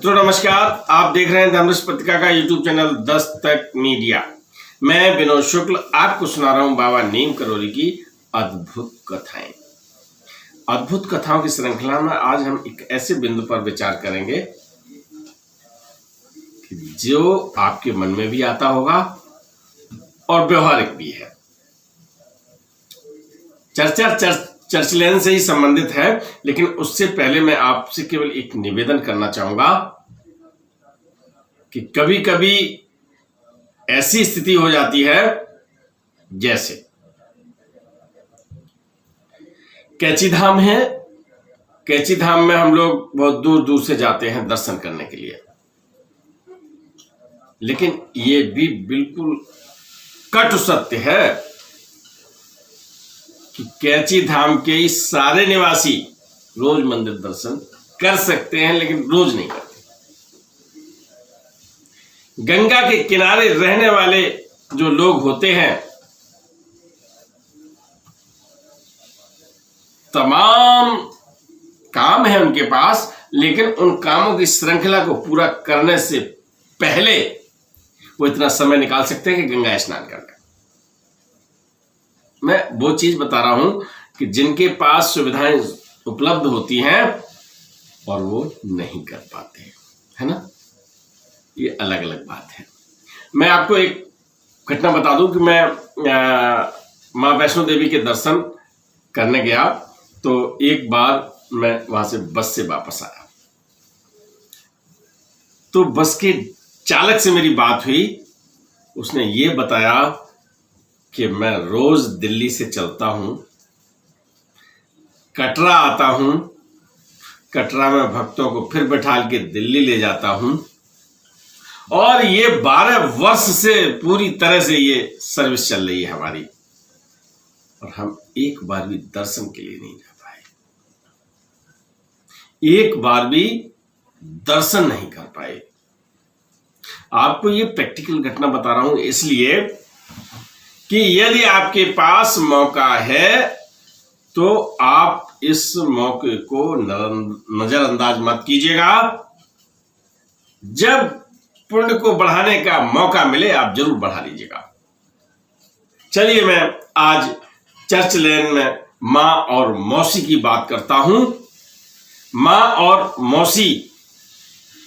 मित्रों नमस्कार। आप देख रहे हैं धर्मरस पत्रिका का यूट्यूब चैनल दस्तक मीडिया। मैं विनोद शुक्ल आपको सुना रहा हूं बाबा नीम करौली की अद्भुत कथाएं। अद्भुत कथाओं की श्रृंखला में आज हम एक ऐसे बिंदु पर विचार करेंगे कि जो आपके मन में भी आता होगा और व्यवहारिक भी है। चर्चलेन से ही संबंधित है, लेकिन उससे पहले मैं आपसे केवल एक निवेदन करना चाहूंगा कि कभी कभी ऐसी स्थिति हो जाती है जैसे कैची धाम है। कैची धाम में हम लोग बहुत दूर दूर से जाते हैं दर्शन करने के लिए, लेकिन ये भी बिल्कुल कटु सत्य है कि कैची धाम के सारे निवासी रोज मंदिर दर्शन कर सकते हैं, लेकिन रोज नहीं करते। गंगा के किनारे रहने वाले जो लोग होते हैं, तमाम काम है उनके पास, लेकिन उन कामों की श्रृंखला को पूरा करने से पहले वो इतना समय निकाल सकते हैं कि गंगा स्नान कर लें। मैं वो चीज बता रहा हूं कि जिनके पास सुविधाएं उपलब्ध होती हैं और वो नहीं कर पाते, है ना। ये अलग अलग बात है। मैं आपको एक घटना बता दूं कि मैं मां वैष्णो देवी के दर्शन करने गया, तो एक बार मैं वहां से बस से वापस आया, तो बस के चालक से मेरी बात हुई। उसने ये बताया कि मैं रोज दिल्ली से चलता हूं, कटरा आता हूं, कटरा में भक्तों को फिर बैठा के दिल्ली ले जाता हूं, और ये 12 वर्ष से पूरी तरह से ये सर्विस चल रही है हमारी, और हम एक बार भी दर्शन के लिए नहीं जा पाए, एक बार भी दर्शन नहीं कर पाए। आपको ये प्रैक्टिकल घटना बता रहा हूं इसलिए कि यदि आपके पास मौका है तो आप इस मौके को नजरअंदाज मत कीजिएगा। जब पुण्य को बढ़ाने का मौका मिले आप जरूर बढ़ा लीजिएगा। चलिए मैं आज चर्च लेन में मां और मौसी की बात करता हूं। मां और मौसी,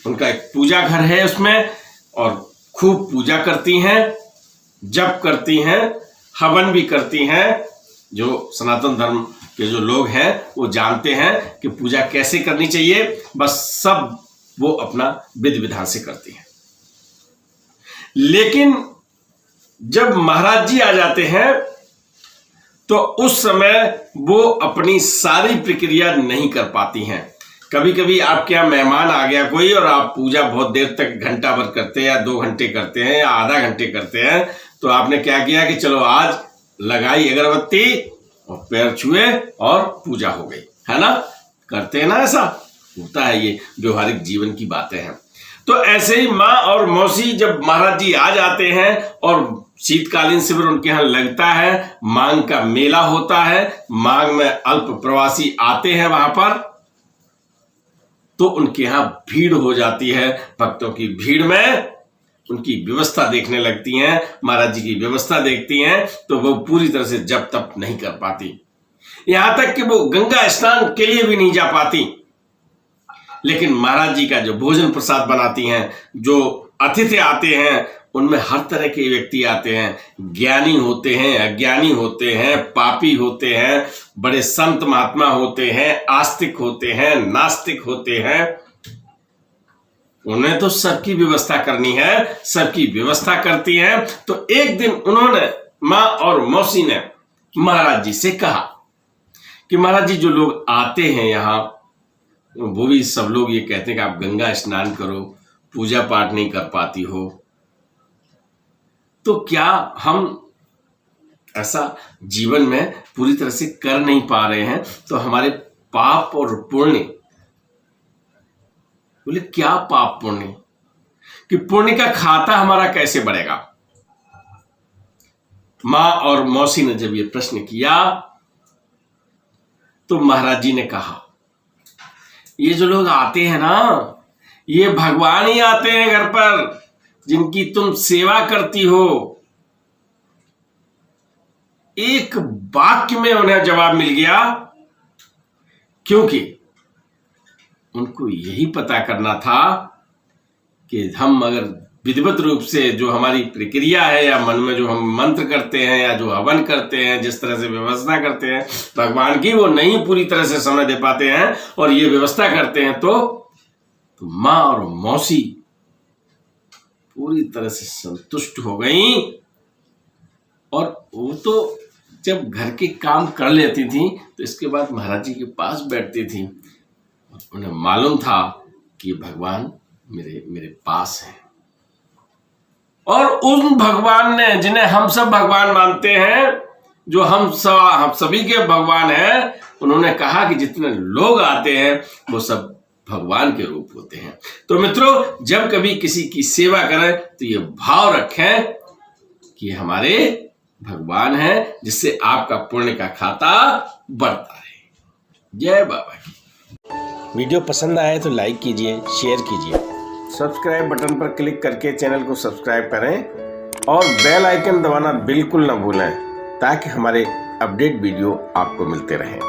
उनका एक पूजा घर है उसमें, और खूब पूजा करती हैं, जप करती हैं, हवन भी करती हैं। जो सनातन धर्म के जो लोग हैं वो जानते हैं कि पूजा कैसे करनी चाहिए, बस सब वो अपना विधि विधान से करती हैं। लेकिन जब महाराज जी आ जाते हैं तो उस समय वो अपनी सारी प्रक्रिया नहीं कर पाती हैं। कभी कभी आपके यहाँ मेहमान आ गया कोई, और आप पूजा बहुत देर तक घंटा भर करते हैं, या 2 घंटे करते हैं, या आधा घंटे करते हैं, तो आपने क्या किया कि चलो आज लगाई अगरबत्ती और पैर छुए और पूजा हो गई, है ना। करते हैं ना, ऐसा होता है, ये व्यवहारिक जीवन की बातें हैं। तो ऐसे ही माँ और मौसी जब महाराज जी आ जाते हैं और शीतकालीन शिविर उनके यहाँ लगता है, मांग का मेला होता है, मांग में अल्प प्रवासी आते हैं वहां पर, तो उनके यहां भीड़ हो जाती है। भक्तों की भीड़ में उनकी व्यवस्था देखने लगती हैं, महाराज जी की व्यवस्था देखती हैं, तो वो पूरी तरह से जप तप नहीं कर पाती, यहां तक कि वो गंगा स्नान के लिए भी नहीं जा पाती। लेकिन महाराज जी का जो भोजन प्रसाद बनाती हैं, जो अतिथि आते हैं, उनमें हर तरह के व्यक्ति आते हैं। ज्ञानी होते हैं, अज्ञानी होते हैं, पापी होते हैं, बड़े संत महात्मा होते हैं, आस्तिक होते हैं, नास्तिक होते हैं। उन्हें तो सबकी व्यवस्था करनी है, सबकी व्यवस्था करती हैं। तो एक दिन उन्होंने, माँ और मौसी ने महाराज जी से कहा कि महाराज जी, जो लोग आते हैं यहाँ, वो भी सब लोग ये कहते हैं कि आप गंगा स्नान करो, पूजा पाठ नहीं कर पाती हो, तो क्या हम ऐसा जीवन में पूरी तरह से कर नहीं पा रहे हैं, तो हमारे पाप और पुण्य, बोले क्या पाप पुण्य, कि पुण्य का खाता हमारा कैसे बढ़ेगा। मां और मौसी ने जब ये प्रश्न किया तो महाराज जी ने कहा, ये जो लोग आते हैं ना, ये भगवान ही आते हैं घर पर जिनकी तुम सेवा करती हो। एक वाक्य में उन्हें जवाब मिल गया, क्योंकि उनको यही पता करना था कि हम अगर विधिवत रूप से जो हमारी प्रक्रिया है या मन में जो हम मंत्र करते हैं या जो हवन करते हैं, जिस तरह से व्यवस्था करते हैं भगवान की, वो नहीं पूरी तरह से समय दे पाते हैं और ये व्यवस्था करते हैं तो माँ और मौसी पूरी तरह से संतुष्ट हो गई। और वो तो जब घर के काम कर लेती थी तो इसके बाद महाराज जी के पास बैठती थी। उन्हें मालूम था कि भगवान मेरे पास हैं। और उन भगवान ने, जिन्हें हम सब भगवान मानते हैं, जो हम सभी के भगवान हैं, उन्होंने कहा कि जितने लोग आते हैं वो सब भगवान के रूप होते हैं। तो मित्रों, जब कभी किसी की सेवा करें तो ये भाव रखें कि हमारे भगवान है, जिससे आपका पुण्य का खाता बढ़ता रहे। जय बाबा की। वीडियो पसंद आए तो लाइक कीजिए, शेयर कीजिए, सब्सक्राइब बटन पर क्लिक करके चैनल को सब्सक्राइब करें और बेल आइकन दबाना बिल्कुल ना भूलें, ताकि हमारे अपडेट वीडियो आपको मिलते रहें।